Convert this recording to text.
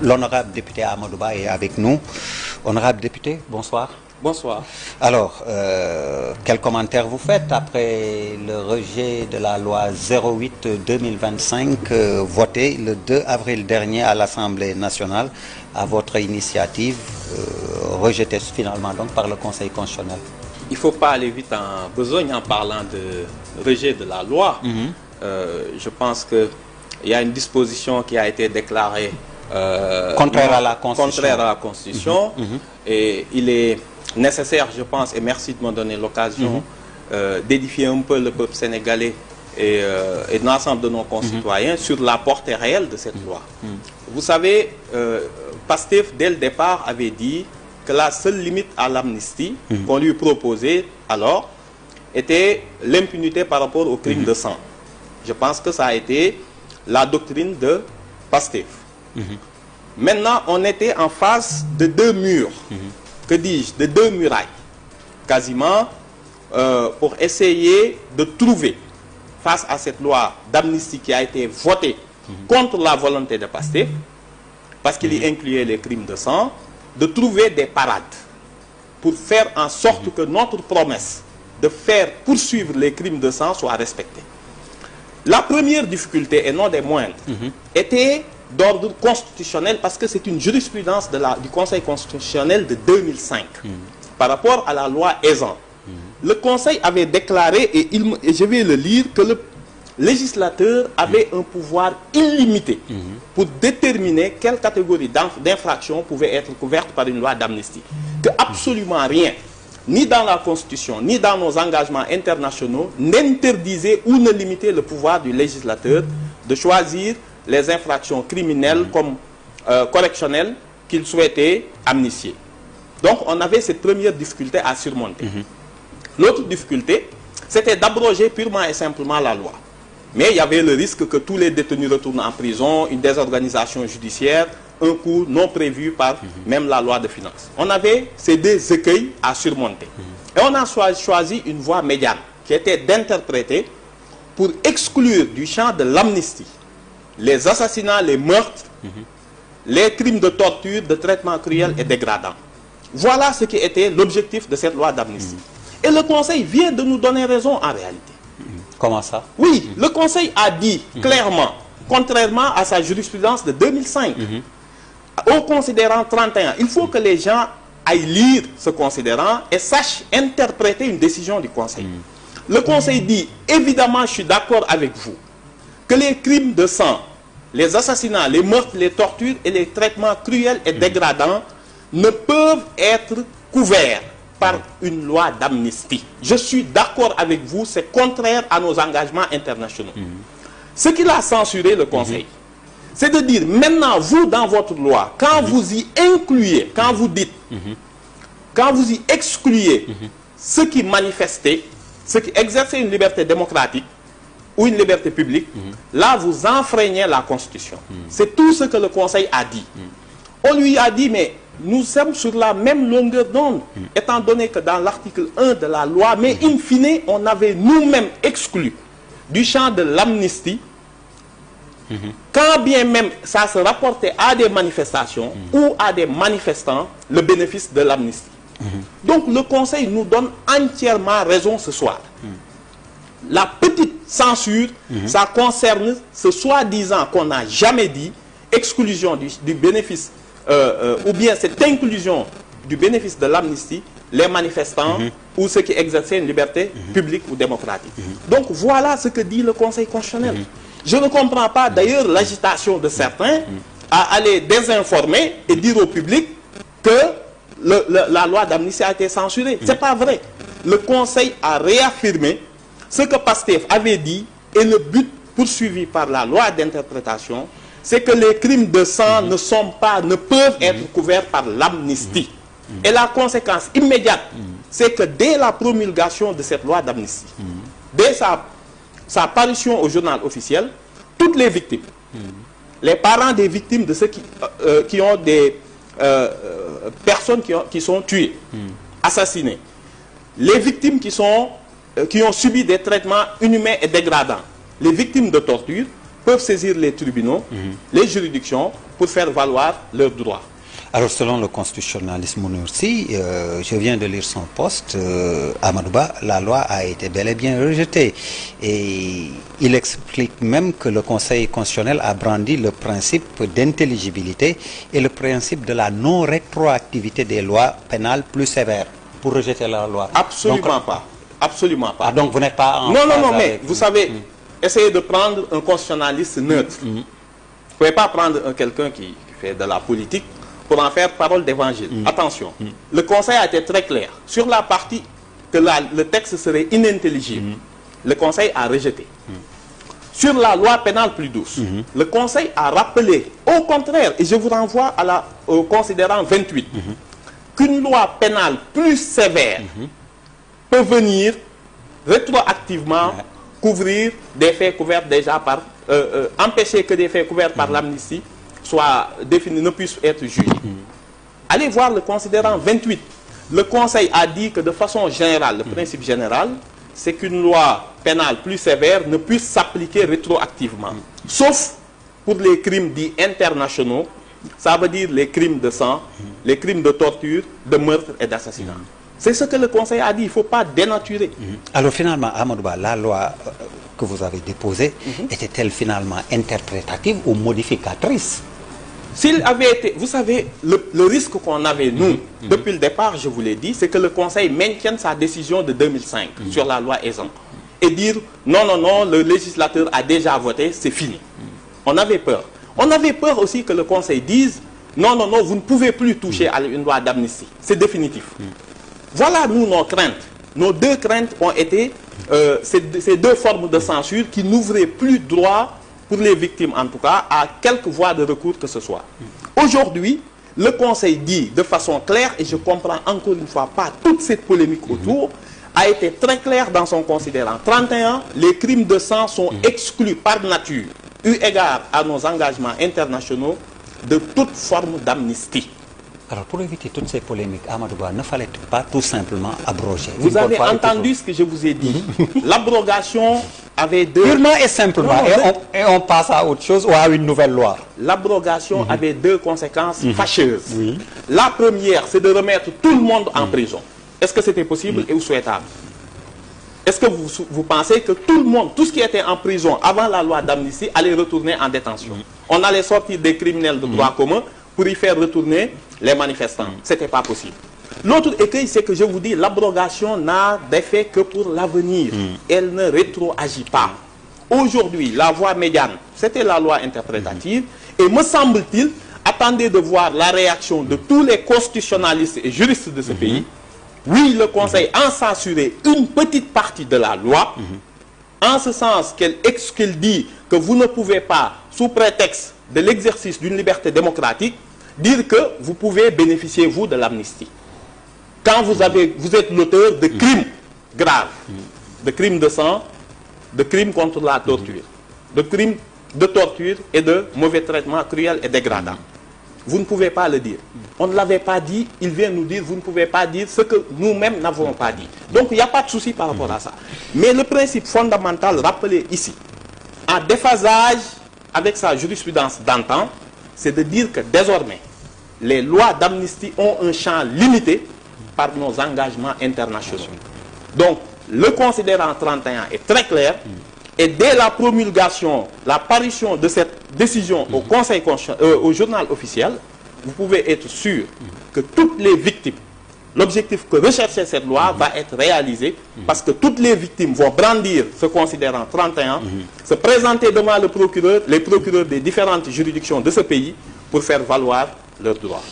L'honorable député Amadou Ba est avec nous. Honorable député, bonsoir. Bonsoir. Alors, quel commentaire vous faites après le rejet de la loi 08-2025 votée le 2 avril dernier à l'Assemblée nationale, à votre initiative, rejetée finalement donc par le Conseil constitutionnel? Il ne faut pas aller vite en besogne en parlant de rejet de la loi. Je pense qu'il y a une disposition qui a été déclarée contraire à la Constitution. Et il est nécessaire, je pense, et merci de me donner l'occasion d'édifier un peu le peuple sénégalais et l'ensemble de nos concitoyens sur la portée réelle de cette loi. Vous savez, Pastef, dès le départ, avait dit que la seule limite à l'amnistie qu'on lui proposait alors était l'impunité par rapport au crime de sang. Je pense que ça a été la doctrine de Pastef. Maintenant, on était en face de deux murs, que dis-je, de deux murailles, quasiment, pour essayer de trouver, face à cette loi d'amnistie qui a été votée contre la volonté de Pastef, parce qu'il y incluait les crimes de sang, de trouver des parades pour faire en sorte que notre promesse de faire poursuivre les crimes de sang soit respectée. La première difficulté, et non des moindres, était d'ordre constitutionnel, parce que c'est une jurisprudence du Conseil constitutionnel de 2005 par rapport à la loi Ezzan. Le Conseil avait déclaré, et je vais le lire, que le législateur avait un pouvoir illimité pour déterminer quelle catégorie d'infractions pouvait être couverte par une loi d'amnistie. Que absolument rien, ni dans la Constitution, ni dans nos engagements internationaux, n'interdisait ou ne limitait le pouvoir du législateur de choisir les infractions criminelles comme correctionnelles qu'il souhaitait amnistier. Donc on avait cette première difficulté à surmonter. L'autre difficulté, c'était d'abroger purement et simplement la loi. Mais il y avait le risque que tous les détenus retournent en prison, une désorganisation judiciaire, un coût non prévu par même la loi de finances. On avait ces deux écueils à surmonter. Et on a choisi une voie médiane, qui était d'interpréter pour exclure du champ de l'amnistie les assassinats, les meurtres, les crimes de torture, de traitement cruel et dégradant. Voilà ce qui était l'objectif de cette loi d'amnistie. Et le Conseil vient de nous donner raison en réalité. Comment ça? Oui, le Conseil a dit clairement, contrairement à sa jurisprudence de 2005, au considérant 31, il faut que les gens aillent lire ce considérant et sachent interpréter une décision du Conseil. Le Conseil dit, évidemment, je suis d'accord avec vous, que les crimes de sang, les assassinats, les meurtres, les tortures et les traitements cruels et dégradants ne peuvent être couverts par une loi d'amnistie. Je suis d'accord avec vous, c'est contraire à nos engagements internationaux. Ce qu'il a censuré, le Conseil, c'est de dire, maintenant, vous, dans votre loi, quand vous y incluez, quand vous dites, quand vous y excluez ceux qui manifestaient, ceux qui exerçaient une liberté démocratique, ou une liberté publique, là vous enfreignez la Constitution. C'est tout ce que le Conseil a dit. On lui a dit, mais nous sommes sur la même longueur d'onde, étant donné que dans l'article 1 de la loi, mais in fine, on avait nous-mêmes exclu du champ de l'amnistie, quand bien même ça se rapportait à des manifestations ou à des manifestants, le bénéfice de l'amnistie. Donc le Conseil nous donne entièrement raison ce soir. La petite censure, ça concerne ce soi-disant qu'on n'a jamais dit, exclusion du bénéfice, ou bien cette inclusion du bénéfice de l'amnistie, les manifestants ou ceux qui exerçaient une liberté publique ou démocratique. Donc voilà ce que dit le Conseil constitutionnel. Je ne comprends pas d'ailleurs l'agitation de certains à aller désinformer et dire au public que la loi d'amnistie a été censurée. Ce n'est pas vrai. Le Conseil a réaffirmé ce que Pastef avait dit, et le but poursuivi par la loi d'interprétation, c'est que les crimes de sang ne peuvent être couverts par l'amnistie. Et la conséquence immédiate, c'est que dès la promulgation de cette loi d'amnistie, dès sa parution au journal officiel, toutes les victimes, les parents des victimes de ceux qui ont des personnes qui sont tuées, assassinées, les victimes qui ont subi des traitements inhumains et dégradants, les victimes de torture, peuvent saisir les tribunaux, les juridictions, pour faire valoir leurs droits. Alors, selon le constitutionnaliste Mounirsi, je viens de lire son poste, Amadouba, la loi a été bel et bien rejetée. Et il explique même que le Conseil constitutionnel a brandi le principe d'intelligibilité et le principe de la non-rétroactivité des lois pénales plus sévères pour rejeter la loi. Absolument donc, pas. Absolument pas. Ah, donc vous n'êtes pas en non, phase mais avec... vous savez, essayez de prendre un constitutionnaliste neutre. Vous ne pouvez pas prendre quelqu'un qui fait de la politique pour en faire parole d'évangile. Attention, le Conseil a été très clair sur la partie que le texte serait inintelligible. Le Conseil a rejeté. Sur la loi pénale plus douce, le Conseil a rappelé, au contraire, et je vous renvoie au considérant 28, qu'une loi pénale plus sévère peut venir rétroactivement couvrir des faits couverts déjà par... empêcher que des faits couverts par l'amnistie soient définis, ne puissent être jugés. Allez voir le considérant 28. Le Conseil a dit que de façon générale, le principe général, c'est qu'une loi pénale plus sévère ne puisse s'appliquer rétroactivement. Sauf pour les crimes dits internationaux, ça veut dire les crimes de sang, les crimes de torture, de meurtre et d'assassinat. C'est ce que le Conseil a dit, il ne faut pas dénaturer. Alors finalement, Amadouba, la loi que vous avez déposée, était-elle finalement interprétative ou modificatrice? S'il avait été, vous savez, le risque qu'on avait, nous, depuis le départ, je vous l'ai dit, c'est que le Conseil maintienne sa décision de 2005 sur la loi Ezzan et dire non, non, non, le législateur a déjà voté, c'est fini. On avait peur. On avait peur aussi que le Conseil dise non, non, non, vous ne pouvez plus toucher à une loi d'amnistie. C'est définitif. Voilà, nous, nos craintes. Nos deux craintes ont été ces deux formes de censure qui n'ouvraient plus droit, pour les victimes en tout cas, à quelque voie de recours que ce soit. Aujourd'hui, le Conseil dit de façon claire, et je comprends encore une fois pas toute cette polémique autour, a été très clair dans son considérant 31, les crimes de sang sont exclus par nature, eu égard à nos engagements internationaux, de toute forme d'amnistie. Alors, pour éviter toutes ces polémiques, Amadouba, ne fallait pas tout simplement abroger? Vous avez entendu ce que je vous ai dit. L'abrogation avait deux... Purement et simplement, et on passe à autre chose ou à une nouvelle loi. L'abrogation avait deux conséquences fâcheuses. La première, c'est de remettre tout le monde en prison. Est-ce que c'était possible et ou souhaitable? Est-ce que vous pensez que tout le monde, tout ce qui était en prison avant la loi d'amnistie, allait retourner en détention? On allait sortir des criminels de droit commun pour y faire retourner les manifestants. Ce n'était pas possible. L'autre écueil, c'est que je vous dis, l'abrogation n'a d'effet que pour l'avenir. Elle ne rétroagit pas. Aujourd'hui, la voie médiane, c'était la loi interprétative. Et me semble-t-il, attendez de voir la réaction de tous les constitutionnalistes et juristes de ce pays. Oui, le Conseil a censuré une petite partie de la loi, en ce sens qu'elle dit que vous ne pouvez pas, sous prétexte de l'exercice d'une liberté démocratique, dire que vous pouvez bénéficier, vous, de l'amnistie. Quand vous êtes l'auteur de crimes graves, de crimes de sang, de crimes contre la torture, de crimes de torture et de mauvais traitements cruels et dégradants. Vous ne pouvez pas le dire. On ne l'avait pas dit, il vient nous dire, vous ne pouvez pas dire ce que nous-mêmes n'avons pas dit. Donc il n'y a pas de souci par rapport à ça. Mais le principe fondamental rappelé ici, en déphasage avec sa jurisprudence d'antan, c'est de dire que désormais, les lois d'amnistie ont un champ limité par nos engagements internationaux. Donc, le considérant 31 est très clair, et dès la promulgation, la parution de cette décision au Conseil au journal officiel, vous pouvez être sûr que toutes les victimes, l'objectif que recherchait cette loi va être réalisé, parce que toutes les victimes vont brandir ce considérant 31, se présenter devant le procureur, les procureurs des différentes juridictions de ce pays, pour faire valoir leurs droits.